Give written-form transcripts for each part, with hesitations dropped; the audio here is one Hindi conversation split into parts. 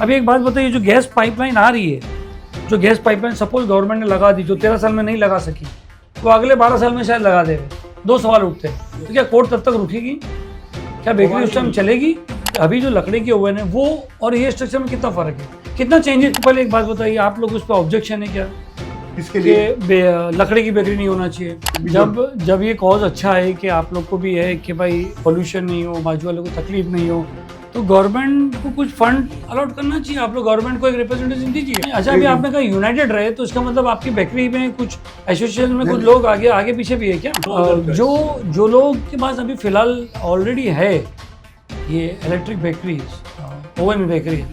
अभी एक बात बताइए, जो गैस पाइपलाइन आ रही है, जो गैस पाइपलाइन सपोज गवर्नमेंट ने लगा दी, जो 13 साल में नहीं लगा सकी, तो अगले 12 साल में शायद लगा देगा। दो सवाल उठते हैं, तो क्या कोर्ट तब तक रुकेगी? क्या बेकरी उस टाइम चलेगी? अभी जो लकड़ी के ओवन है वो और ये स्ट्रक्चर में कितना फर्क है, कितना चेंजेस? पहले एक बात बताइए, आप लोग उस पर ऑब्जेक्शन है क्या इसके लिए लकड़ी की बेकरी नहीं होना चाहिए? जब ये कॉज अच्छा है कि आप लोग को भी है कि भाई पोल्यूशन नहीं हो, बाजू वालों को तकलीफ नहीं हो, तो गवर्नमेंट को कुछ फंड अलॉट करना चाहिए। आप लोग गवर्नमेंट को एक रिप्रेजेंटेशन दीजिए। अच्छा, अभी आपने कहा यूनाइटेड रहे, तो इसका मतलब आपकी बेकरी में कुछ एसोसिएशन में कुछ लोग आगे पीछे भी है क्या? जो लोग के पास अभी फिलहाल ऑलरेडी है ये इलेक्ट्रिक बेकरीज, ओवन बेकरी,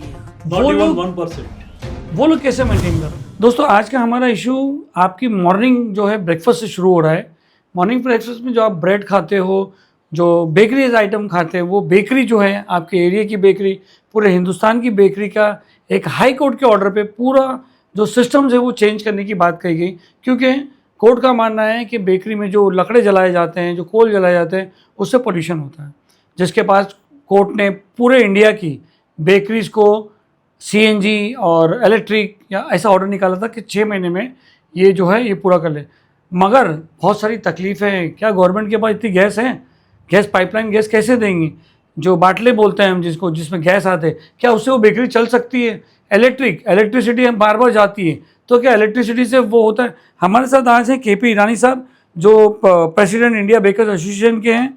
वो लोग कैसे मेंटेन कर रहे हैं? दोस्तों, आज का हमारा इशू आपकी मॉर्निंग जो है ब्रेकफास्ट से शुरू हो रहा है। मॉर्निंग ब्रेकफास्ट में जो आप ब्रेड खाते हो, जो बेकरीज आइटम खाते हैं, वो बेकरी जो है आपके एरिया की बेकरी, पूरे हिंदुस्तान की बेकरी का एक हाई कोर्ट के ऑर्डर पे पूरा जो सिस्टम्स है वो चेंज करने की बात कही गई। क्योंकि कोर्ट का मानना है कि बेकरी में जो लकड़े जलाए जाते हैं, जो कोल जलाए जाते हैं, उससे पोल्यूशन होता है। जिसके पास कोर्ट ने पूरे इंडिया की बेकरीज को सीएनजी और इलेक्ट्रिक या ऐसा ऑर्डर निकाला था कि 6 महीने में ये जो है ये पूरा कर ले। मगर बहुत सारी तकलीफ़ें हैं। क्या गवर्नमेंट के पास इतनी गैस है? गैस पाइपलाइन गैस कैसे देंगी? जो बाटले बोलते हैं हम जिसको, जिसमें गैस आते हैं, क्या उससे वो बेकरी चल सकती है? इलेक्ट्रिसिटी हम बार बार जाती है, तो क्या इलेक्ट्रिसिटी से वो होता है? हमारे साथ आज हैं केपी ईरानी साहब, जो प्रेसिडेंट इंडिया बेकर्स एसोसिएशन के हैं,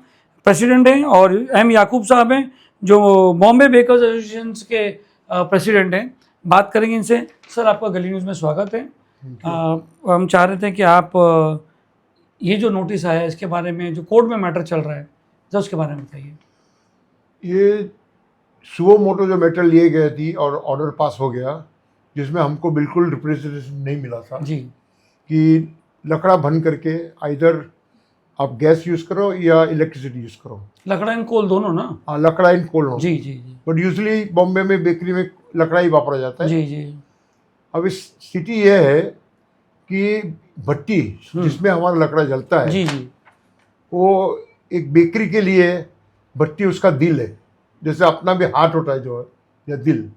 प्रेसिडेंट हैं, और एम याकूब साहब हैं, जो बॉम्बे बेकर्स एसोसिएशन के प्रेसिडेंट हैं। बात करेंगे इनसे। सर, आपका गली न्यूज़ में स्वागत है। हम चाह रहे थे कि आप ये जो नोटिस आया है इसके बारे में, जो कोर्ट में मैटर चल रहा है, जरा उसके बारे में बताइए। ये सुओ मोटो जो मैटर लिए गए थी और ऑर्डर पास हो गया, जिसमें हमको बिल्कुल रिप्रेजेंटेशन नहीं मिला था जी, कि लकड़ा भन करके आइदर आप गैस यूज़ करो या इलेक्ट्रिसिटी यूज़ करो। लकड़ा एंड कोल दोनों ना? हाँ, लकड़ा इन कोल हो। जी जी जी बट यूजली बॉम्बे में बेकरी में लकड़ा ही वापरा जाता है। जी जी। अब इस स्थिति ये है कि भट्टी जिसमें हमारा लकड़ा जलता है, जी जी, वो एक बेकरी के लिए भट्टी उसका दिल है, जैसे अपना भी हार्ट होता है जो है, या दिल।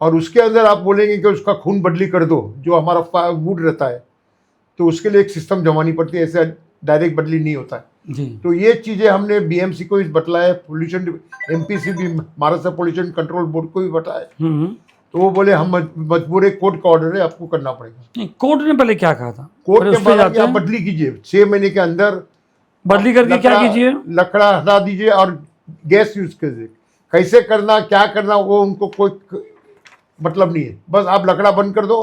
और उसके अंदर आप बोलेंगे कि उसका खून बदली कर दो, जो हमारा वुड रहता है, तो उसके लिए एक सिस्टम जमानी पड़ती है, ऐसे डायरेक्ट बदली नहीं होता है जी। तो ये चीज़ें हमने बीएमसी को भी बतलाया, पोल्यूशन एमपीसी भी, महाराष्ट्र पोल्यूशन कंट्रोल बोर्ड को भी बताया। तो वो बोले हम मजबूर है, कोर्ट का ऑर्डर है, आपको करना पड़ेगा। नहीं, कोर्ट ने पहले क्या कहा था? कोर्ट पहले के उस पे बाद जाते आप हैं, बदली कीजिए, 6 महीने के अंदर बदली करके क्या कीजिए? लकड़ा हटा दीजिए और गैस यूज कीजिए। कैसे करना, क्या करना, वो उनको कोई मतलब नहीं है। बस आप लकड़ा बंद कर दो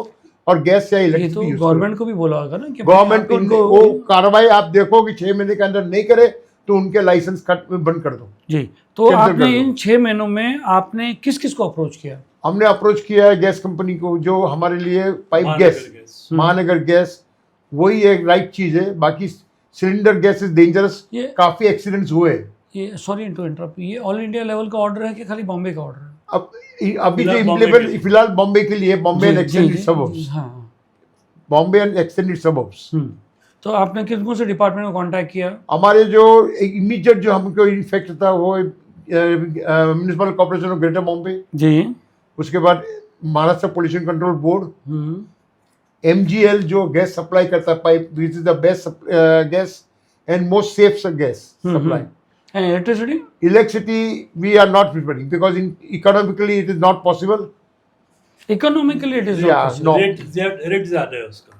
और गैस या ये तो इलेक्ट्रिसिटी यूज गवर्नमेंट को भी बोला होगा ना कि गवर्नमेंट इनको वो कार्रवाई आप देखो कि 6 महीने के अंदर नहीं करे तो उनके लाइसेंस कट बंद कर दो। जी। तो कैंसिल कर आपने दो। इन 6 महीनों में आपने किस किस को अप्रोच किया? हमने अप्रोच किया है गैस कंपनी को, जो हमारे लिए पाइप गैस, महानगर गैस, वही एक राइट चीज है। बाकी सिलेंडर गैस इज डेंजरस, काफी एक्सीडेंट्स हुए। ये सॉरी टू इंटरप्ट, ये ऑल इंडिया लेवल का ऑर्डर है कि खाली बॉम्बे का ऑर्डर है? अभी जो इम्प्लीमेंट फिलहाल बॉम्बे के लिए, बॉम्बे एंड एक्सटेंडेड सबर्ब्स, हाँ, बॉम्बे एंड एक्सटेंडेड सबर्ब्स। तो आपने किन से डिपार्टमेंट को कांटेक्ट किया? हमारे जो इमीडिएट जो हमको इन्फेक्ट था वो municipal corporation of greater Bombay जी, उसके बाद Maharashtra pollution control board, MGL जो गैस सप्लाई करता है pipe, this is the best gas and most safe gas supply. And electricity we are not preparing because in economically it is not possible. Economically it is no rate ज्यादा है उसका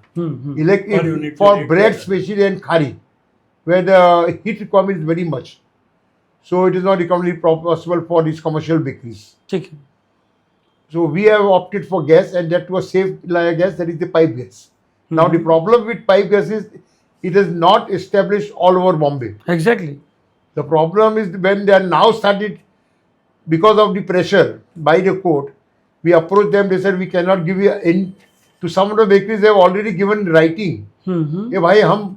for bread specially and khari where the heat requirement is very much, so it is not economically possible for these commercial bakeries. ठीक है। So we have opted for gas, and that was safe gas, that is the pipe gas. Now the problem with pipe gas is it is not established all over Bombay. Exactly. The problem is when they are now started, because of the pressure by the court, we approached them, they said we cannot give you in. To some of the bakeries they have already given writing. ये भाई हम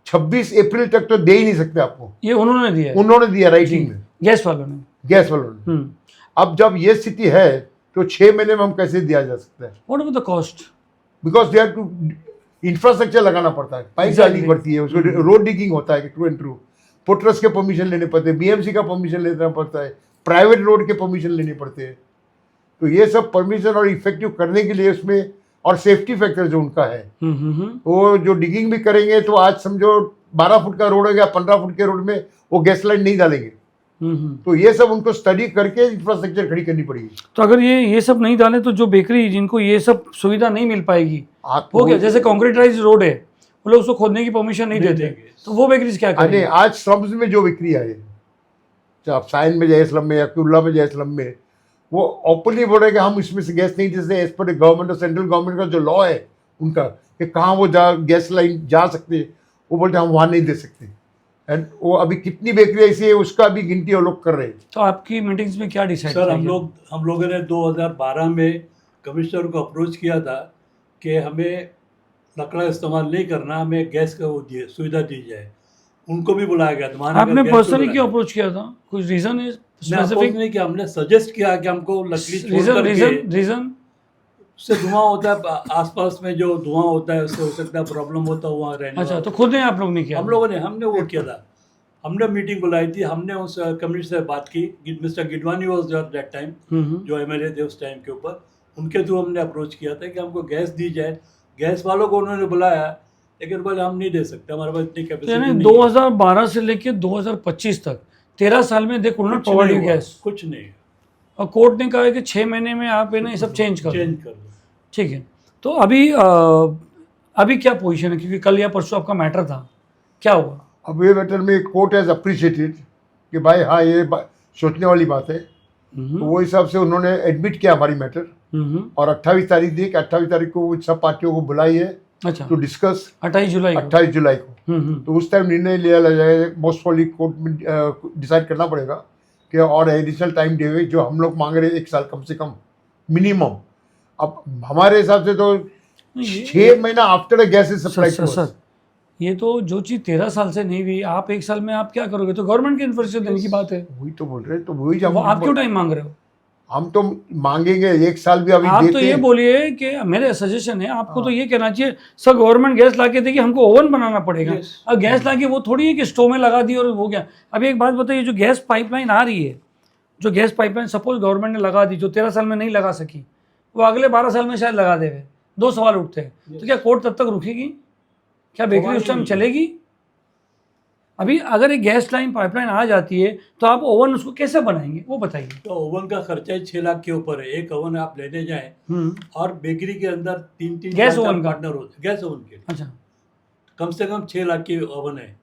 26 अप्रैल तक तो दे ही नहीं सकते आपको। ये उन्होंने दिया है? उन्होंने दिया राइटिंग में, गैस वालों ने। गैस वालों ने। अब जब ये स्थिति है तो 6 महीने में हम कैसे दिया जा सकता है? What about the cost? Because they have to infrastructure लगाना पड़ता है, पाइप डालनी पड़ती है, उसको रोड डिगिंग होता है ट्रू एंड ट्रू, पोर्टरस के परमिशन लेने पड़ते हैं, BMC का परमिशन लेना पड़ता है, प्राइवेट रोड के परमिशन लेने पड़ते हैं। तो ये सब परमिशन और इफेक्टिव करने के लिए उसमें और सेफ्टी फैक्टर जो उनका है, वो जो डिगिंग भी करेंगे तो आज समझो 12 फुट का रोड है या 15 फुट के रोड में वो गैस लाइन नहीं डालेंगे। तो ये सब उनको स्टडी करके इंफ्रास्ट्रक्चर खड़ी करनी पड़ेगी। तो अगर ये सब नहीं डाले तो जो बेकरी जिनको ये सब सुविधा नहीं मिल पाएगी, वो क्या, जैसे कॉन्क्रीटाइज रोड है वो लोग उसको खोदने की परमिशन नहीं देते, तो वो बेकरीज क्या करेंगे? आज स्लम्स में जो बिक्री है, चाहे साइन में जाए स्लम में या कुल्ला में जाए स्लम में, वो ओपनली बोल रहे कि हम इसमें से गैस नहीं दे सकते एज पर गवर्नमेंट और सेंट्रल गवर्नमेंट का जो लॉ है उनका कि कहाँ वो गैस लाइन जा सकते, वो बोलते हम वहाँ नहीं दे सकते। एंड वो अभी कितनी बेकरी ऐसी है उसका भी गिनती वो लोग कर रहे हैं। तो आपकी मीटिंग्स में क्या डिसाइड? सर हम लोगों ने 2012 में कमिश्नर को अप्रोच किया था कि हमें लकड़ा इस्तेमाल नहीं करना, हमें गैस का वो सुविधा दी जाए। उनको भी बुलाया गया था। आपने पर्सनली क्यों अप्रोच किया था? कुछ रीजन है स्पेसिफिक? नहीं कि हमने सजेस्ट किया कि हमको लकड़ी रीजन उससे धुआं होता है, आसपास में जो धुआं होता है उससे हो सकता है प्रॉब्लम होता है वहाँ रहने। अच्छा, तो खुद ने आप लोग ने किया? हम लोगों ने हमने वो किया था। हमने मीटिंग बुलाई थी, हमने उस कमिश्नर से बात की। Mister Gidwani was there that time, जो एमएलए थे उस टाइम के ऊपर, उनके थ्रू हमने अप्रोच किया था कि हमको गैस दी जाए। गैस वालों को उन्होंने बुलाया, लेकिन बोले हम नहीं दे सकते, हमारे पास इतनी कैपेसिटी नहीं है। 2012 से लेकर 2025 तक 13 साल में they could not provide you gas. कुछ नहीं। और कोर्ट ने कहा है कि 6 महीने में आप ये सब चेंज कर दो। ठीक है, तो अभी क्या पोजीशन है? क्योंकि कल या परसों आपका मैटर था, क्या हुआ? अब ये मैटर में कोर्ट हैज अप्रिशिएटेड कि भाई हाँ ये सोचने वाली बात है। तो वो हिसाब से उन्होंने एडमिट किया हमारी मैटर, और 28 तारीख दी कि 28 तारीख को सब पार्टियों को बुलाई है। अच्छा, टू डिस्कस 28 जुलाई को। तो उस टाइम निर्णय लिया जाएगा। मोस्ट प्रॉब्ली कोर्ट में डिसाइड करना पड़ेगा कि और एडिशनल टाइम देवे, जो हम लोग मांग रहे हैं 1 साल कम से कम मिनिमम। अब हमारे हिसाब से तो 6 महीना after gas is supply to us. ये तो जो चीज 13 साल से नहीं हुई, आप 1 साल में आप क्या करोगे? तो गवर्नमेंट के इंफ्रास्ट्रक्चर देने की बात है। वही तो बोल रहे हैं, तो वही जब आप क्यों टाइम मांग रहे हो? हम तो मांगेंगे 1 साल भी अभी आप देते तो ये बोलिए कि मेरे सजेशन है आपको तो ये कहना चाहिए सर गवर्नमेंट गैस ला के देगी, हमको ओवन बनाना पड़ेगा। अब गैस ला के वो थोड़ी है कि स्टोव में लगा दी और हो गया। अब एक बात बताइए, जो गैस पाइपलाइन आ रही है, जो गैस पाइपलाइन सपोज गवर्नमेंट ने लगा दी, जो 13 साल में नहीं लगा सकी, वो अगले 12 साल में शायद लगा देवे। 2 सवाल उठते हैं, तो क्या कोर्ट तब तक रुकेगी? क्या बेकरी उस टाइम चलेगी? अभी अगर एक गैस लाइन पाइपलाइन आ जाती है तो आप ओवन उसको कैसे बनाएंगे वो बताइए। तो ओवन का खर्चा ही 6 लाख के ऊपर है। एक ओवन आप लेने जाएं और बेकरी के अंदर 3-3 गैस ओवन पार्टनर होते, गैस ओवन के। अच्छा, कम से कम 6 लाख की ओवन है।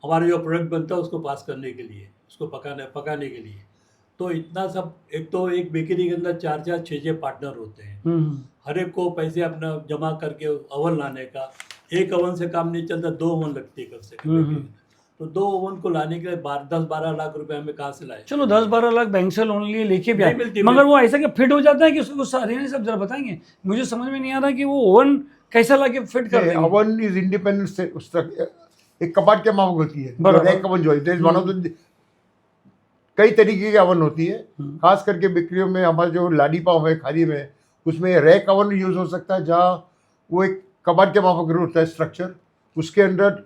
हमारा जो प्रोडक्ट बनता है उसको पास करने के लिए, उसको पकाने के लिए। तो इतना सब, एक तो एक बेकरी के अंदर 4-4, 6-6 पार्टनर होते हैं। हर एक को पैसे अपना जमा करके ओवन लाने का। एक ओवन से काम नहीं चलता, 2 ओवन लगती है कम से कम। तो 2 ओवन को लाने के लिए 10-12 लाख रुपए हमें कहाँ से लाए? चलो 10-12 लाख बैंक से लोन लिए लेके भी आए, मगर वो ऐसा कि फिट हो जाता है कि उसको सारे सब जरा बताएंगे। मुझे समझ में नहीं आ रहा कि वो ओवन कैसा लाके फिट कर देंगे। ओवन इज इंडिपेंडेंट से उस तक एक कबाट के मांग होती है। एक ओवन जो है वन ऑफ द कई तरीके की ओवन होती है। खास करके बिक्रियों में हमारा जो लाडी पाव है खाली में, उसमें रैक ओवन यूज हो सकता है, जहाँ वो एक कबाट के माफक होता है स्ट्रक्चर, उसके अंदर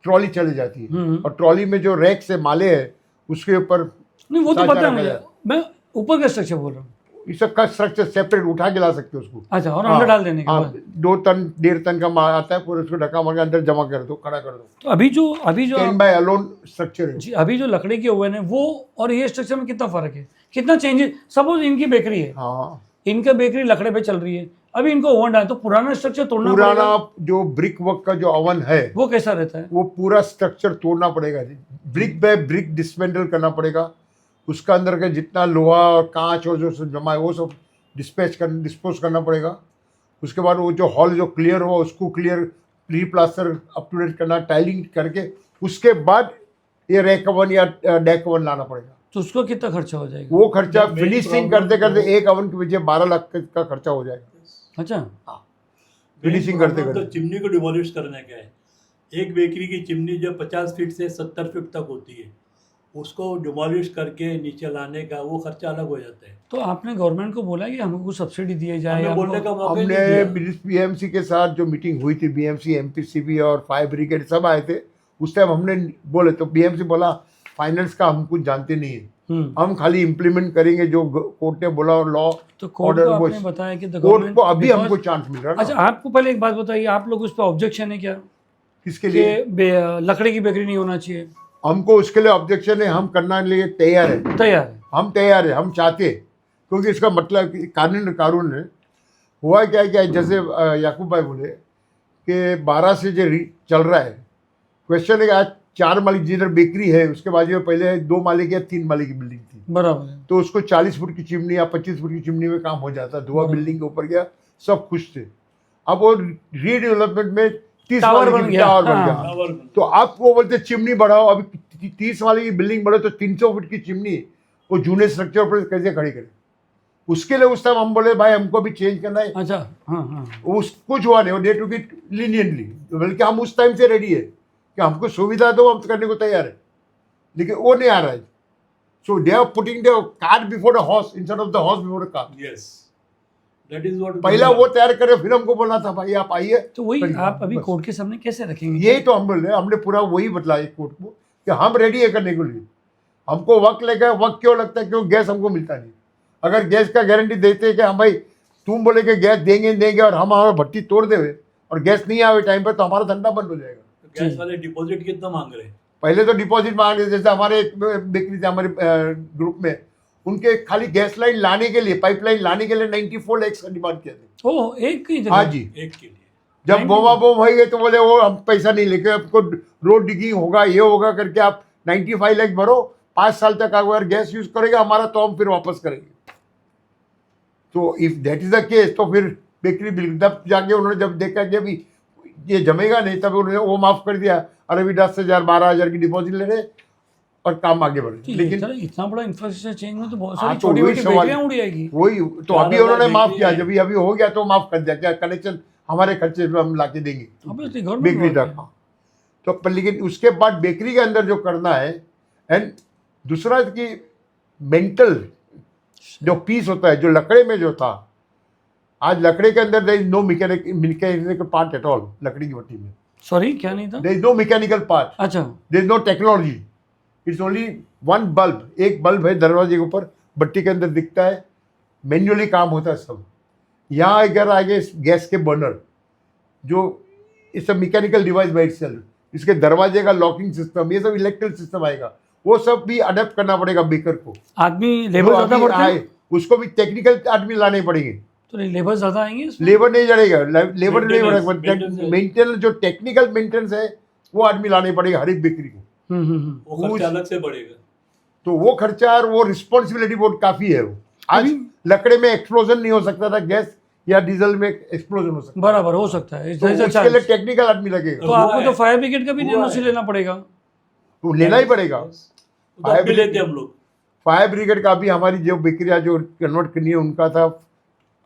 ट्रॉली चली जाती है और ट्रॉली में जो रैक से माले है उसके ऊपर नहीं, वो तो पता है मुझे, मैं ऊपर का स्ट्रक्चर बोल रहा हूँ। इस सब का स्ट्रक्चर सेपरेट उठा के ला सकते हो उसको। अच्छा, और अंदर डाल देने के बाद 2 टन 1.5 टन का माल आता है, पूरे उसको ढका मार के अंदर जमा कर दो, खड़ा कर दो। तो अभी जो कैन बाय अलोन स्ट्रक्चर है जी, अभी जो लकड़ी के ओवन है वो और ये स्ट्रक्चर में कितना फर्क है, कितना चेंजेस? सपोज इनकी बेकरी है, हाँ, इनका बेकरी लकड़े पे चल रही है, अभी इनको ओवन डाल तो पुराना स्ट्रक्चर तोड़ना पुराना पड़ेगा। जो ब्रिक वर्क का जो ओवन है वो कैसा रहता है? वो पूरा स्ट्रक्चर तोड़ना पड़ेगा, ब्रिक बाय ब्रिक डिसमेंटल करना पड़ेगा। उसका अंदर का जितना लोहा और कांच और जो जमा है वो सब डिस्पोज करना पड़ेगा। उसके बाद वो जो हॉल जो क्लियर हुआ उसको clear plaster up to date करना, टाइलिंग करके उसके बाद ये रैक ओवन या डेक ओवन लाना पड़ेगा। तो उसको कितना खर्चा हो जाएगा? वो खर्चा फिनिशिंग करते करते एक ओवन के पीछे 12 लाख का खर्चा हो जाएगा। अच्छा, फिनिशिंग करते करते। तो चिमनी को डिमोलिश करने का है। एक बेकरी की चिमनी जो 50 फीट से 70 फीट तक होती है, उसको डिमोलिश करके नीचे लाने का वो खर्चा अलग हो जाता है। तो आपने गवर्नमेंट को बोला कि हमको कुछ सब्सिडी दिया जाए? हमने बोलने का मौका नहीं हमने दिया। बीएमसी के साथ जो मीटिंग हुई थी, बीएमसी, एमपीसीबी और फायर ब्रिगेड सब आए थे, उस टाइम हमने बोले तो बीएमसी बोला फाइनेंस का हम कुछ जानते नहीं है। हम्म। हम खाली इम्प्लीमेंट करेंगे जो कोर्ट ने बोला और लॉ तो कोर्ट order को वो आपने बताया कि कोर्ट को अभी because- हमको चांस मिल रहा है अच्छा ना। आपको पहले एक बात बताइए, आप लोग उस पर ऑब्जेक्शन है क्या किसके कि लिए? लकड़ी की बेकरी नहीं होना चाहिए? हमको उसके लिए ऑब्जेक्शन है, हम करने के लिए तैयार है, तैयार है। हम तैयार है, हम चाहते हैं, क्योंकि इसका मतलब कि कानून है। हुआ क्या है क्या, जैसे याकूब भाई बोले कि 12 से जो चल रहा है, क्वेश्चन है कि आज 4 माली जिधर बेकरी है उसके बाजू में पहले 2 माले की या 3 माले की बिल्डिंग थी, बराबर है। तो उसको 40 फुट की चिमनी या 25 फुट की चिमनी में काम हो जाता, धुआं बराबर। बिल्डिंग के ऊपर गया, सब खुश थे। अब वो रीडेवलपमेंट में 30 टावर माले बन की गया। टावर बन हाँ। गया। टावर तो आप वो बोलते चिमनी बढ़ाओ, अभी 30 वाले की बिल्डिंग बढ़ो तो 300 फुट की चिमनी वो जूने स्ट्रक्चर पर कैसे खड़ी करे? उसके लिए उस टाइम हम बोले भाई हमको भी चेंज करना है। अच्छा हाँ हाँ। उस कुछ हुआ नहीं, वो डे टू इट लीनियंटली, बल्कि हम उस टाइम से रेडी है कि हमको सुविधा दो, हम करने को तैयार है, लेकिन वो नहीं आ रहा है। So they are putting the cart before the horse instead of the horse before the cart. Yes, that is what पहला वो तैयार करे, फिर हमको बोलना था भाई आप आइए। तो वही करिए। आप अभी बस। कोर्ट के सामने कैसे रखेंगे? यही तो हम बोल रहे हैं, हमने पूरा वही बतलाया कोर्ट को कि हम रेडी है करने के लिए। हमको वक्त लगेगा, वक्त क्यों लगता है? क्यों गैस हमको मिलता नहीं। अगर गैस का गारंटी देते हैं कि हम भाई तुम बोले कि गैस देंगे और हम हमारा भट्टी तोड़ देवे और गैस नहीं आवे टाइम पर, तो हमारा धंधा बंद हो जाएगा। गैस वाले डिपॉजिट कितना मांग रहे हैं? पहले तो डिपॉजिट मांग रहे, जैसे हमारे एक बेकरी थे हमारे ग्रुप में, उनके खाली गैस लाइन लाने के लिए, पाइपलाइन लाने के लिए 94 लाख का डिमांड किया था। ओह एक ही जगह? हाँ जी। एक के लिए जब बोमा बोम हो गए तो बोले वो हम पैसा नहीं लेके, आपको रोड डिगिंग होगा, ये होगा करके आप 95 लाख भरो, 5 साल तक अगर गैस यूज करेगा हमारा तो हम फिर वापस करेंगे। तो if that is the case तो फिर बेकरी बिल तब जाके उन्होंने जब देखा कि अभी ये जमेगा नहीं, तब उन्होंने वो माफ कर दिया। और अभी 10,000 12,000 की डिपॉजिट ले रहे और काम आगे बढ़े। तो लेकिन इतना बड़ा इंफ्रास्ट्रक्चर चेंज में तो बहुत हाँ, सारी तो छोटी वही मोटी सवाल- बेकरियां उड़ जाएगी। वही तो 4,000 अभी उन्होंने माफ बेकरी किया, है। जब अभी हो गया तो माफ कर दिया, क्या कनेक्शन हमारे खर्चे पे हम लाके देंगे Obviously, government बेकरी work तक। है। हाँ। तो पर लेकिन उसके बाद बेकरी के अंदर जो करना है, एंड दूसरा कि मेंटल जो पीस होता है, जो लकड़े में जो था, आज लकड़े के अंदर there is no mechanical part at all. लकड़ी की भट्टी में सॉरी क्या नहीं था? There is no mechanical part, अच्छा there is no technology, it's only one bulb. एक बल्ब है दरवाजे के ऊपर, भट्टी के अंदर दिखता है, मैन्युअली काम होता है सब। यहाँ अगर आगे गैस के बर्नर जो it's a mechanical device by itself, इसके दरवाजे का लॉकिंग सिस्टम, ये सब इलेक्ट्रिकल सिस्टम आएगा, वो सब भी अडेप्ट करना पड़ेगा बेकर को। आदमी लेबर जो ज्यादा अभी बढ़ते हैं आए, उसको भी टेक्निकल आदमी लाने पड़ेंगे। तो लेबर ज्यादा आएंगे इसमें? लेबर नहीं जड़ेगा, लेबर नहीं Maintenance, बढ़ेगा, मेंटेनेंस जो टेक्निकल मेंटेनेंस है वो आदमी लाने पड़ेगा हर एक बेकरी को। वो खर्चा अलग से बढ़ेगा। तो वो खर्चा और वो रिस्पॉन्सिबिलिटी बहुत काफी है। वो आज अभी- लकड़े में एक्सप्लोजन नहीं हो सकता था, गैस या डीजल में एक्सप्लोजन हो सकता बराबर हो सकता है। है। तो उसके लिए टेक्निकल आदमी लगेगा, तो आपको हुआ तो है। फायर ब्रिगेड का भी हुआ एनओसी है। लेना पड़ेगा। तो लेना ही पड़ेगा। तो अब भी लेते हम लोग। फायर ब्रिगेड का भी हमारी जो बेकरियां जो कन्वर्ट करनी है उनका था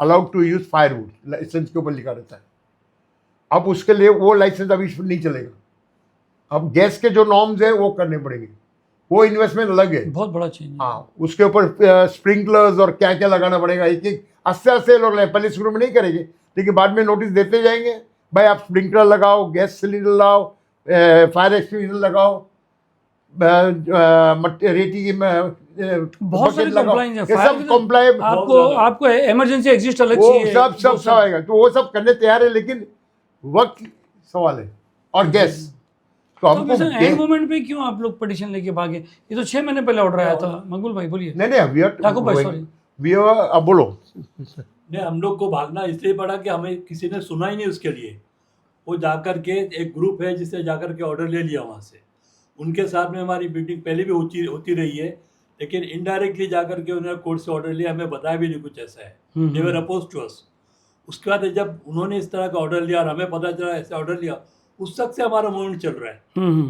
allowed to use firewood, licence के ऊपर लिखा रहता है। अब उसके लिए वो लाइसेंस अभी नहीं चलेगा। अब गैस के जो नॉर्म्स है वो करने पड़ेंगे, वो इन्वेस्टमेंट अलग है। बहुत बड़ा चेंज है। हाँ, उसके ऊपर स्प्रिंकलर्स और क्या क्या लगाना पड़ेगा, एक एक आस्ते आस्ते लोग पहले शुरू में नहीं करेंगे, लेकिन बाद में नोटिस देते जाएंगे, भाई आप स्प्रिंकलर लगाओ, गैस सिलेंडर लगाओ, फायर एक्सटिंग्विशर लगाओ, रेती की बहुत सारी bucket लगाओ। compliance है। ये Fire सब brigade- compliant, आपको आपको इमरजेंसी एग्जिस्ट अलग वो चाहिए। सब आएगा, तो वो सब करने तैयार है, लेकिन वक्त सवाल है। और गैस तो तो हमको एंड मोमेंट पे क्यों आप लोग पिटीशन लेके भागे? ये तो 6 महीने पहले ऑर्डर आया था। मकबूल भाई बोलिए। नहीं याकूब भाई, sorry। अब बोलो। नहीं, हम लोग को भागना इसलिए पड़ा कि हमें किसी ने सुना ही नहीं उसके लिए। वो जाकर के एक ग्रुप है जिससे जाकर के ऑर्डर ले लिया वहाँ से, उनके साथ में हमारी मीटिंग पहले भी होती रही है, लेकिन इनडायरेक्टली जाकर के उन्होंने कोर्ट से ऑर्डर लिया, हमें बताया भी नहीं कुछ ऐसा है। दे वर अपोज टू अस। उसके बाद जब उन्होंने इस तरह का ऑर्डर लिया और हमें पता चला ऐसा ऑर्डर लिया, उस तक से हमारा मूवमेंट चल रहा है।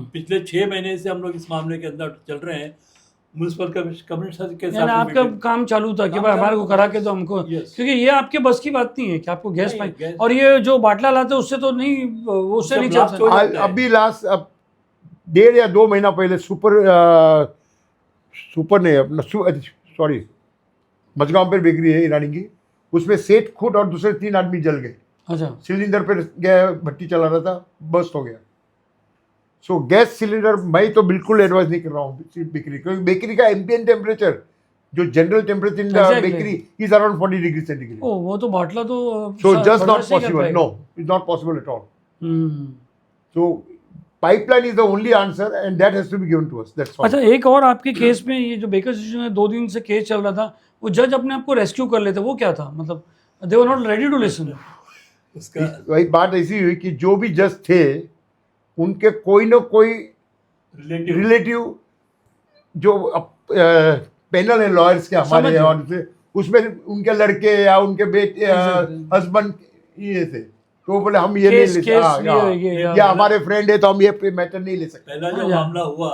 पिछले 6 महीने से हम लोग इस मामले के अंदर चल रहे हैं। म्यूनसिपल कमिश्नर के यानी साथ आपका meeting- काम चालू था कि काम भाई हमारे चालू को था। करा के दो हमको, Yes. क्योंकि ये आपके बस की बात नहीं है कि आपको गैस नहीं, पाए। गैस- और ये जो बाटला लाते हैं उससे तो नहीं, उससे उससे नहीं blast चलता। हो जाता है। अभी लास्ट अब 1.5 या 2 महीना पहले सुपर ने अपना सॉरी मजगांव पर बेकरी है ईरानी की, उसमें सेठ खुद और दूसरे 3 आदमी जल गए। अच्छा सिलेंडर पर गया, भट्टी चला रहा था, बस्ट हो गया। सो गैस सिलेंडर मैं तो बिल्कुल एडवाइस नहीं कर रहा हूँ बेकरी, क्योंकि बेकरी का एम्बिएंट टेम्परेचर जो general temperature in the Exactly. Bakery is around 40 degree centigrade. ओ वो तो बाटला तो So just not बर्दाश्त नहीं कर possible. पाएगा। No, it's not possible at all. Hmm. So pipeline is the only answer, and that has to be given to us. That's all. अच्छा, एक और आपके केस में ये जो बेकर सिचुएशन में 2 दिन से केस चल रहा था, वो जज अपने आप को रेस्क्यू कर लेते, वो क्या था? मतलब they were not ready to listen. उसका वही बात ऐसी हुई कि जो भी जज थे उनके कोई ना कोई रिलेटिव रिलेटिव जो पैनल है लॉयर्स के समझ हमारे गया। और उसमें उनके लड़के या उनके बेटे Exactly. हस्बैंड ये थे, तो वो बोले हम ये नहीं केस ले केस सकते, हाँ, ये या हमारे फ्रेंड है तो हम ये मैटर नहीं ले सकते. पहला जो हाँ, मामला हुआ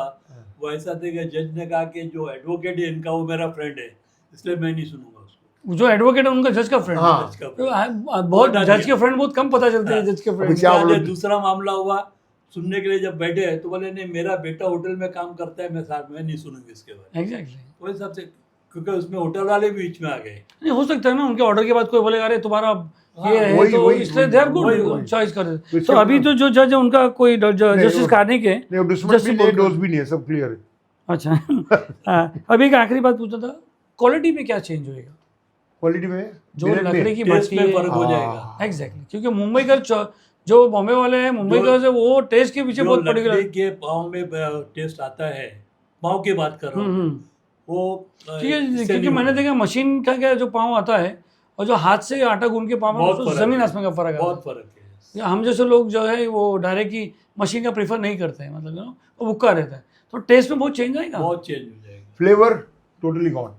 वो ऐसा था कि जज ने कहा कि जो एडवोकेट है इनका वो मेरा फ्रेंड है, इसलिए मैं नहीं सुनूंगा उसको। जो एडवोकेट है उनका जज का फ्रेंड। हाँ. जज का friend। बहुत हटा जज दिया। के फ्रेंड बहुत कम पता चलते हैं जज के फ्रेंड। क्या उसका बोलो? जो दूसरा मामला हुआ सुनने के लिए जब बैठे तो बोले नहीं मेरा बेटा होटल में काम करता है, मैं साथ में नहीं सुनूंगी इसके बारे में। एग्जैक्टली। वो हिसाब से क्योंकि उसमें होटल वाले भी बीच में आ गए। नहीं हो सकता है ना उनके ऑर्डर के बाद कोई बोलेगा अरे तुम्हारा ये है, वही- तो वही- इसलिए दे आर वही- गुड वही। चॉइस कर देते। इसके तो अभी तो जो जज है उनका कोई जस्टिस वो- करने के नहीं वो दुश्मन भी Justice नहीं है, बोल- दोस्त भी नहीं है, सब क्लियर है. अच्छा हाँ, अभी एक आखिरी बात पूछना था, क्वालिटी में क्या चेंज होएगा? क्वालिटी में जो मेरे में- लकड़ी की टेस्ट भट्टी में है। फर्क हो हाँ। जाएगा। एग्जैक्टली, क्योंकि मुंबई का जो बॉम्बे वाले हैं मुंबई जो- का से वो टेस्ट के पीछे जो बहुत पर्टिकुलर। लकड़ी के पाँव में टेस्ट आता है, पाँव की बात कर रहा हूँ, वो क्योंकि मैंने देखा मशीन का क्या जो पाँव आता है और जो हाथ से आटा गूंद के पाँव में बहुत उसमें फर्क जमीन है। आसमान का फर्क है। बहुत फर्क है। हम जैसे लोग जो है वो डायरेक्ट ही मशीन का प्रेफर नहीं करते हैं, मतलब वो भुक्का रहता है, तो टेस्ट में बहुत चेंज आएगा। बहुत चेंज हो जाएगा। Flavour totally gone.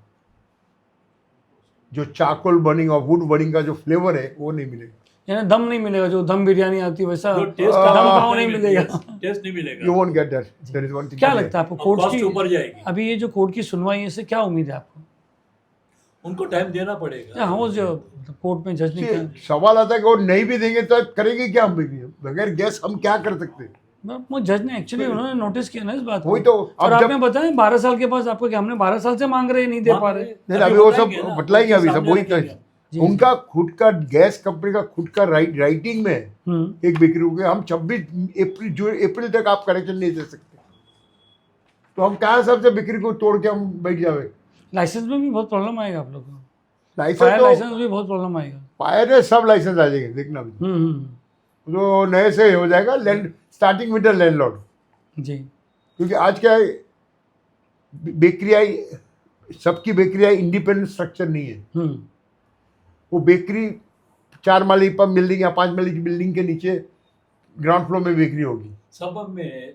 जो चारकोल बर्निंग और वुड बर्निंग का जो फ्लेवर है वो नहीं मिलेगा. यानी दम नहीं मिलेगा, जो दम बिरयानी आती है वैसा जो टेस्ट दम पाव नहीं मिलेगा। टेस्ट नहीं मिलेगा। You won't get that. There is one thing. क्या लगता है आपको कोर्ट कॉस्ट की ऊपर जाएगी। अभी ये जो कोर्ट की सुनवाई है इससे क्या उम्मीद है आपको? उनको टाइम देना पड़ेगा। हाँ वो जो कोर्ट में जज ने क्या See, सवाल आता है कि वो नहीं भी देंगे तो करेंगे क्या हम भी? बगैर गैस हम क्या कर सकते हैं? वो जज ने एक्चुअली उन्होंने नोटिस किया ना इस बात को। वही तो, और अब आपने बताया 12 साल के पास आपको कि हमने 12 साल से मांग रहे हैं, नहीं दे पा रहे। नहीं अभी वो सब बताएंगे ना, बतलाएंगे अभी सब सामने वही रखेंगे। तो उनका खुद का गैस कंपनी का खुद का राइटिंग में हम्म। एक बिक्री हो गया, हम 26 अप्रैल तक आप करेक्शन नहीं दे सकते, तो हम कहाँ सबसे बिक्री को तोड़ के हम बैठ जावे? लाइसेंस में भी बहुत प्रॉब्लम आएगा आप लोग को। लाइसेंस फायर तो लाइसेंस भी बहुत प्रॉब्लम आएगा। फायर है, सब लाइसेंस आ जाएंगे देखना भी. तो नए से हो जाएगा land starting with the landlord. जी। क्योंकि आज क्या है, बेकरियाँ सबकी बेकरियाँ इंडिपेंडेंट स्ट्रक्चर नहीं है. वो बेकरी 4 माले पर बिल्डिंग या 5 माले की बिल्डिंग के नीचे ग्राउंड फ्लोर में बेकरी होगी. सब में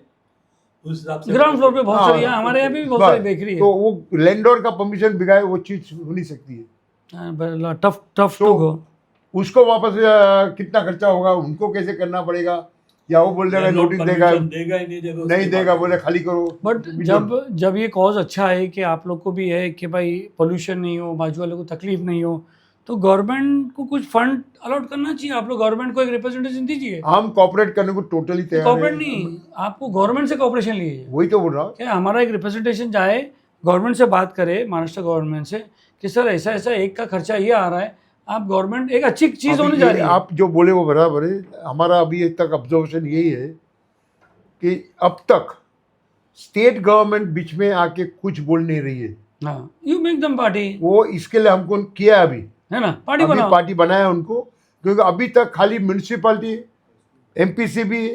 उस हिसाब से ग्राउंड फ्लोर पे बहुत हाँ, सारी है, हमारे यहाँ पे भी बहुत सारी बेकरी है। तो वो लैंडलॉर्ड का परमिशन बिगाए वो चीज हो नहीं सकती है. टफ टफ टू तो गो। उसको वापस कितना खर्चा होगा, उनको कैसे करना पड़ेगा, या वो बोल देगा लैंडलॉर्ड नोटिस देगा, परमिशन देगा ही नहीं देगा, उसके नहीं देगा, बाद। बोले खाली करो. बट जब ये कॉज अच्छा है कि आप लोग को भी है कि भाई पोल्यूशन नहीं हो, बाजू वाले को तकलीफ नहीं हो, तो गवर्नमेंट को कुछ फंड अलॉट करना चाहिए। आप लोग गवर्नमेंट को एक रिप्रेजेंटेशन दीजिए। हम कॉपरेट करने को टोटली तैयार कॉर्पोरेट हैं. नहीं, आपको गवर्नमेंट से कॉपरेशन लीजिए। वही तो बोल रहा हूँ. क्या हमारा एक रिप्रेजेंटेशन जाए, गवर्नमेंट से बात करे, महाराष्ट्र गवर्नमेंट से कि सर ऐसा ऐसा एक का खर्चा ये आ रहा है, आप गवर्नमेंट एक अच्छी चीज़ होने अभी जा ये रही है। आप जो बोले वो बराबर है. हमारा अभी तक ऑब्जर्वेशन यही है कि अब तक स्टेट गवर्नमेंट बीच में आके कुछ बोल नहीं रही है. हाँ, यू मेक दम पार्टी, वो इसके लिए हमको किया अभी है ना, पार्टी अभी बनाओ। पार्टी बनाया उनको, क्योंकि अभी तक खाली म्यूनिसिपालिटी, एमपीसीबी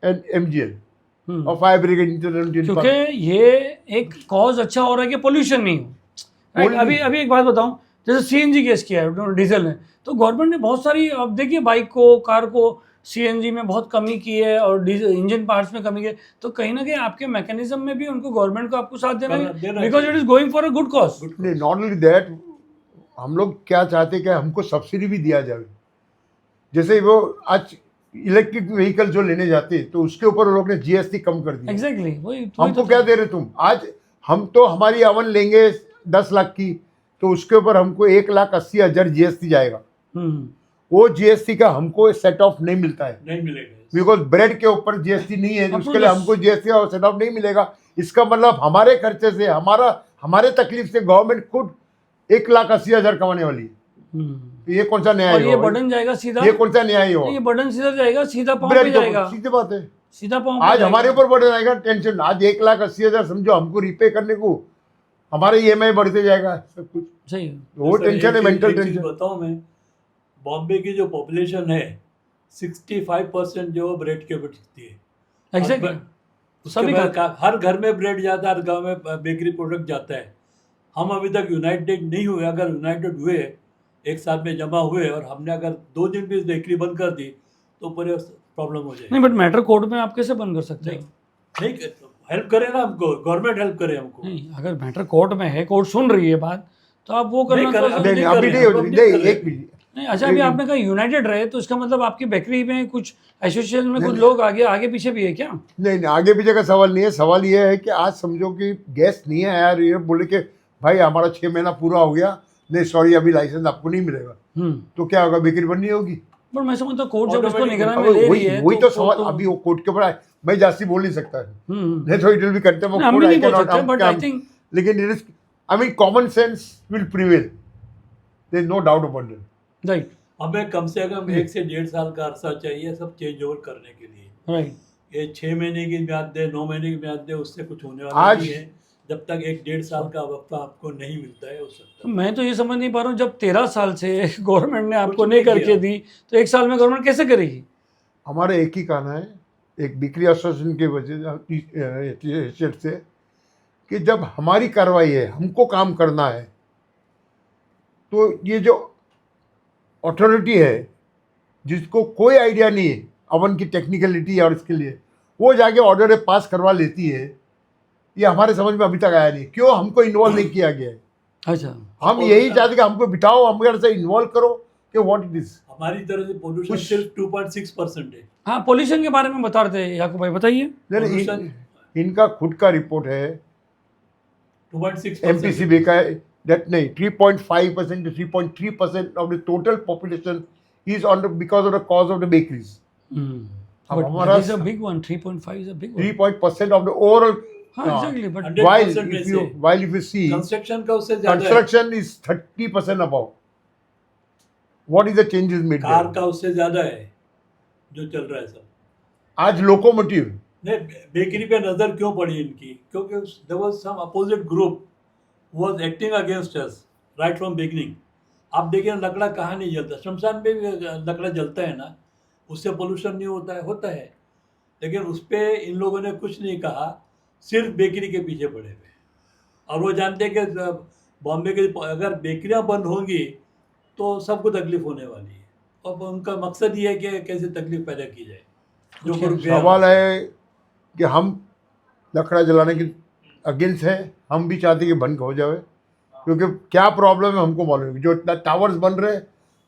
एंड एमजीएल और फायर ब्रिगेड इंटरनेशनल. क्योंकि ये एक कॉज अच्छा हो रहा है कि पोल्यूशन नहीं हो। राइट, Only- अभी एक बात बताऊं, जैसे सीएनजी केस किया है डीजल में, तो गवर्नमेंट ने बहुत सारी, अब देखिए बाइक को, कार को सीएनजी में बहुत कमी की है और डीजल इंजन पार्ट्स में कमी की है, तो कहीं ना कहीं आपके मैकेनिज्म में भी उनको गवर्नमेंट को आपको साथ देना है, देना because it is going for a good cause. नहीं, नॉट ओनली दैट, हम लोग क्या चाहते हैं कि हमको सब्सिडी भी दिया जाए. जैसे वो आज इलेक्ट्रिक व्हीकल जो लेने जाते तो उसके ऊपर वो लोग ने जीएसटी कम कर दिया. एग्जैक्टली, वही हमको क्या दे रहे तुम? आज हम तो हमारी अवन लेंगे 10 लाख की, तो उसके ऊपर हमको 1,80,000 जीएसटी जाएगा. वो जीएसटी का हमको सेट ऑफ नहीं मिलता है, नहीं मिलेगा। बिकॉज ब्रेड के ऊपर जीएसटी नहीं है, अब उसके लिए हमको जीएसटी का सेट ऑफ नहीं मिलेगा. इसका मतलब हमारे खर्चे से, हमारे तकलीफ से गवर्नमेंट खुद 1,80,000 कमाने वाली है. तो ये कौन सा न्याय और ये हुआ भाई? बर्डन जाएगा सीधा, ये कौन सा न्याय हुआ? ये बर्डन सीधा जाएगा, सीधा पाँव ब्रेड पे के ऊपर, जाएगा। सीधी बात है. सीधा पाँव पे आज जाएगा। हमारे ऊपर बढ़ जाएगा टेंशन। आज 1,80,000 समझो हमको रिपे करने को, हमारे EMI बढ़ते जाएगा सब कुछ। सही है। वो सर, टेंशन है, एक मेंटल चीज़ टेंशन। बताऊं मैं, बॉम्बे की जो पॉपुलेशन है 65% जो ब्रेड के ऊपर टिकती है। एग्जैक्टली। उसके सभी बाद खाते हर घर में ब्रेड जाता है, हर गांव में बेकरी प्रोडक्ट जाता है। हम अभी तक यूनाइटेड नहीं हुए। अगर यूनाइटेड हुए, एक साथ में जमा हुए, और हमने अगर 2 दिन भी बेकरी बंद कर दी तो पूरे प्रॉब्लम हो जाएगी। नहीं, बट मैटर कोर्ट में आप कैसे बंद कर सकते नहीं, हो? नहीं, हेल्प करे ना हमको, गवर्नमेंट हेल्प करे हमको। नहीं, अगर मैटर कोर्ट में है, कोर्ट सुन रही है बात, तो आप वो करना नहीं कर- थोड़ा सा- अभी नहीं, नहीं कर अभी रहे नहीं हैं, हो हम नहीं, नहीं कर एक रहे। मिनट। नहीं, अच्छा, अभी आपने कहा यूनाइटेड रहे, तो इसका मतलब आपकी बेकरी में कुछ एसोसिएशन में कुछ लोग आगे आगे पीछे भी है क्या? नहीं, आगे पीछे का सवाल नहीं है। सवाल ये है कि आज समझो कि गैस नहीं है यार, ये बोले कि भाई हमारा 6 महीना पूरा हो गया, नहीं सॉरी अभी लाइसेंस आपको नहीं मिलेगा, तो क्या होगा? बिक्री बंद नहीं होगी। पर मैं समझता हूँ कोर्ट जब इसको Automatic- निगरानी में ले रही है, वही तो कोर्ट सवाल अभी वो कोर्ट के ऊपर है। मैं जास्ती बोल नहीं सकता है, हम्म। नहीं तो it will be contempt of नहीं, हम कोर्ट, भी आई नहीं बोल कैन नॉट। सकते, but I think- लेकिन it is, I mean common sense will prevail, there is no doubt about it. Right, हमें कम से कम 1 से 1.5 साल का अरसा चाहिए सब चेंज ओवर करने के लिए। राइट। ये 6 महीने की म्याद दे, 9 महीने की म्याद दे, उससे कुछ होने वाला आज- नहीं है। जब तक 1-1.5 साल का वक्त आपको नहीं मिलता है, हो सकता तो मैं तो ये समझ नहीं पा रहा हूँ, जब 13 साल से गवर्नमेंट ने आपको कुछ नहीं नहीं करके किया। दी, तो 1 साल में गवर्नमेंट कैसे करेगी? हमारा एक ही कहना है, एक बिक्री एसोसिएशन के वजह से, कि जब हमारी कार्रवाई है, हमको काम करना है, तो ये जो अथॉरिटी है जिसको कोई आइडिया नहीं है अवन की टेक्निकलिटी और इसके लिए, वो जाके ऑर्डर पास करवा लेती है, ये हमारे समझ में अभी तक आया नहीं। क्यों हमको इन्वॉल्व नहीं किया गया है? अच्छा, हम यही चाहते कि हमको बिठाओ, हमारे से इन्वॉल्व करो कि व्हाट इट इज। हमारी तरफ से पोल्यूशन कुछ- सिर्फ 2.6% है। हाँ, पॉल्यूशन के बारे में बता रहे थे याकूब भाई, बताइए। Pollution- इनका खुद का रिपोर्ट है 2.6% MPCB का, that नहीं 3.5% to 3.3% of the total population is on the because of the cause of the bakeries. अब बट हमारा is a big one, 3.5 is a big one. 3% of the overall. हाँ, एग्जैक्टली, बट 100% में से। while if you see construction का उससे ज्यादा है, construction is 30% above. What is the changes made car there? का उससे ज्यादा है जो चल रहा है सब। आज लोकोमोटिव नहीं, बेकरी पे नजर क्यों पड़ी इनकी? क्योंकि there was some opposite group was acting against us right from beginning. आप देखिए लकड़ा कहाँ नहीं जलता, शमशान में भी लकड़ा जलता है ना, उससे पोल्यूशन नहीं होता है। लेकिन उस पर इन लोगों ने कुछ नहीं कहा, सिर्फ बेकरी के पीछे पड़े हुए। और वो जानते हैं कि बॉम्बे के अगर बेकरियां बंद होंगी तो सबको तकलीफ होने वाली है, और उनका मकसद ये है कि कैसे तकलीफ पैदा की जाए। जो ग्रुप गया सवाल है कि हम लकड़ा जलाने के अगेंस्ट है, हम भी चाहते हैं कि बंद हो जाए, क्योंकि क्या प्रॉब्लम है हमको मालूम है। जो इतना टावर्स बन रहे हैं,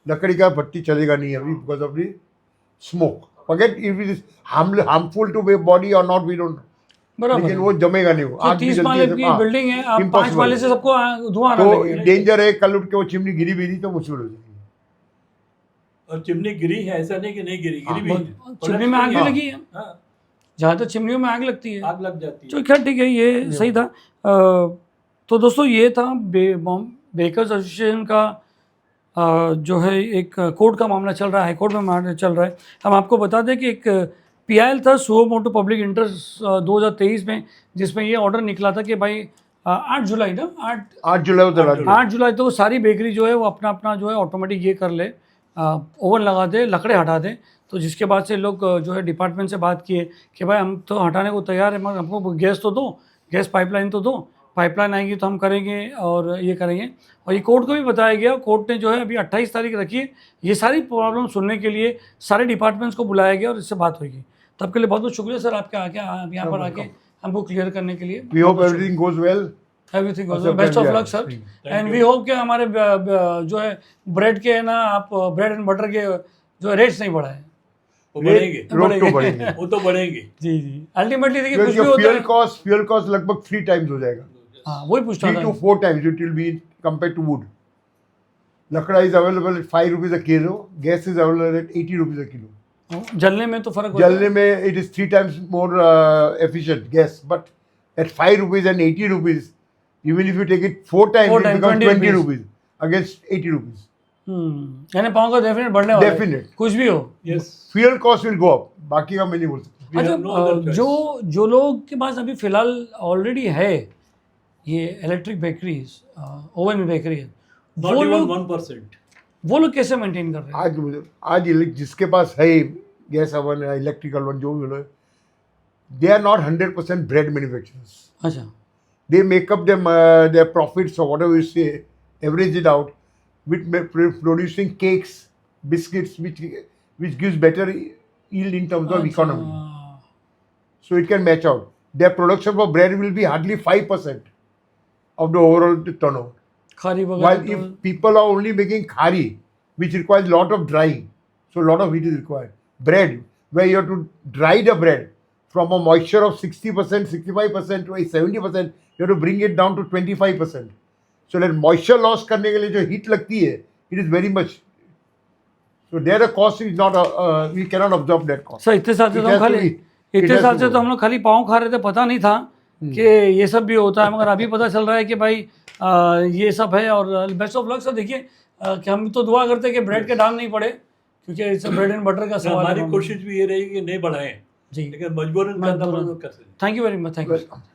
लकड़ी का भट्टी चलेगा नहीं अभी because of the smoke. Forget if it is harmful to body और नॉट, वी डोंट, बराबर लेकिन है। वो जमेगा नहीं। वो तो आग भी 30 जलती माले है, की हाँ, बिल्डिंग है, आप 5 impossible। माले से सबको धुआं आना तो लगेगा। डेंजर है, कल उठ के वो चिमनी गिरी भी तो मुश्किल हो जाएगी। और चिमनी गिरी है, ऐसा नहीं कि नहीं गिरी, गिरी भी है। चिमनी में आग भी हाँ। लगी है, हाँ, जहाँ तक चिमनियों में आग लगती है। आग लग जाती है। तो खैर ठीक है, ये सही था। तो दोस्तों, ये था बेकर्स एसोसिएशन का जो है एक कोर्ट का मामला चल रहा है, हाईकोर्ट में मामला चल रहा है। हम आपको बता दें कि एक PIL था, सुओ मोटो पब्लिक इंटरेस्ट 2023 में, जिसमें ये ऑर्डर निकला था कि भाई 8 जुलाई ना 8 जुलाई को चला दिया। 8 जुलाई तो सारी बेकरी जो है वो अपना अपना जो है ऑटोमेटिक ये कर ले, ओवन लगा दे, लकड़े हटा दें। तो जिसके बाद से लोग जो है डिपार्टमेंट से बात किए कि भाई हम तो हटाने को तैयार है, मगर हमको गैस तो दो, गैस पाइपलाइन तो दो, पाइपलाइन आएगी तो हम करेंगे और ये करेंगे। और ये कोर्ट को भी बताया गया, कोर्ट ने जो है अभी 28 तारीख रखी है, ये सारी प्रॉब्लम सुनने के लिए सारे डिपार्टमेंट्स को बुलाया गया और इससे बात होगी। तब के लिए बहुत बहुत शुक्रिया सर आपके आके यहाँ पर आके हमको क्लियर करने के लिए। We hope everything goes well. Everything goes well, best of luck sir, and we hope कि हमारे जो है ब्रेड के है ना, आप ब्रेड एंड बटर के जो रेट्स नहीं बढ़ाए। वो बढ़ेंगे, तो बढ़ेंगे। वो तो बढ़ेंगे। जी जी, अल्टीमेटली देखिए कुछ भी होता फ्यूल है। कॉस्ट लगभग 3 टाइम्स हो जाएगा, हाँ, वही पूछता 3 था। to 4 times it will be compared to wood. Lakra is available at 5 rupees a kilo, gas is available at 80 rupees a kilo. जलने में तो फर्क होता है। जलने में it is 3 times more efficient gas, but at 5 rupees and 80 rupees, even if you take it 4 times, 4 it times, becomes 20 20 rupees. rupees against 80 rupees. यानी पाँव का डेफिनेट बढ़ने वाला है Definite. कुछ भी हो। Yes fuel cost will go up, बाकी का मैं नहीं बोल सकता। We have no other अच्छा, choice. जो लोग के पास अभी फिलहाल ऑलरेडी है ये इलेक्ट्रिक बेकरीज, ओवन बेकरी है, नॉट वो इवन लोग 1%. वो लोग कैसे मेंटेन कर रहे हैं? आज जिसके पास है गैस ओवन या इलेक्ट्रिकल वन जो भी बोलो, they are not 100% bread manufacturers. अच्छा, They make up their profits or whatever you say, average it out with producing cakes, biscuits, which gives better yield in terms of economy. अच्छा, So it can match out. Their production for bread will be hardly 5% of the overall turnover. Khari While वगैरह if people are only making khari, which requires a lot of drying, so a lot of heat is required. Bread, where you have to dry the bread from a moisture of 60%, 65% to 70%, you have to bring it down to 25%. So that moisture loss करने के लिए जो heat लगती है, it is very much. So there the cost is not, we cannot absorb that cost. Sir इतने साल से It तो हम has to खाली be- it इतने has साल to से go. तो हम लोग खाली पाँव खा रहे थे, पता नहीं था कि ये सब भी होता है, मगर अभी पता चल रहा है कि भाई ये सब है। और बेस्ट ऑफ लक सर। देखिए कि हम तो दुआ करते हैं कि ब्रेड के दाम नहीं पड़े, क्योंकि इस ब्रेड एंड बटर का सवाल है। हमारी कोशिश भी ये रहेगी कि नहीं बढ़ाएं, जी, लेकिन मजबूरन करना पड़े तो कर सकते हैं। Thank you very much, thank you. Welcome.